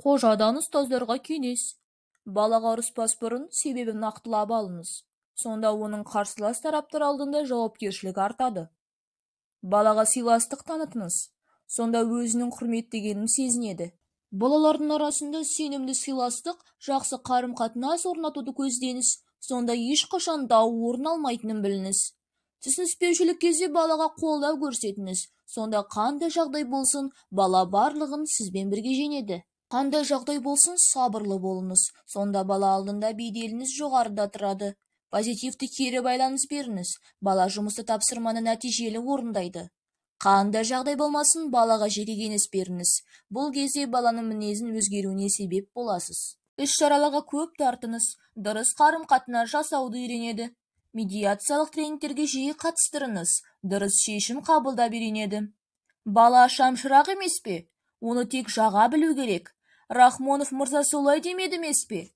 Қожадан ұстаздарға кеңес. Балаға ұрыспас бұрын себебін нақтылап алыңыз. Сонда оның қарсылас тараптар алдында жауапкершілік артады. Балаға сыйластық танытыңыз. Сонда өзінің құрметтегенін сезінеді. Балалардың арасында сенімді сыйластық, жақсы қарым-қатынас орнатуды көздеңіз. Сонда ешқашан дау орын алмайтынын біліңіз. Түсініспеушілік кезде балаға қолдау көрсетіңіз. Сонда қандай жағдай болсын, бала барлығын сізбен бірге жеңеді. Қандай жағдай болсын, сабырлы болыңыз. Сонда бала алдында беделіңіз жоғарыда тұрады. Позитивті кері байланыс беріңіз. Бала жұмысты тапсырманы нәтижелі орындайды. Қандай жағдай болмасын, балаға жеке кеңес беріңіз. Бұл кезде баланың мінезін өзгеруіне себеп боласыз. Іс-шараларға көп тартыңыз. Дұрыс қарым-қатынас жасауды үйренеді. Медиациялық тренингтерге жиі қатыстырыңыз. Дұрыс шешім қабылдап үйренеді. Бала шамшырақ емес пе? Оны тек жаға білу керек. Рахмонов мырза солай демеді емес пе?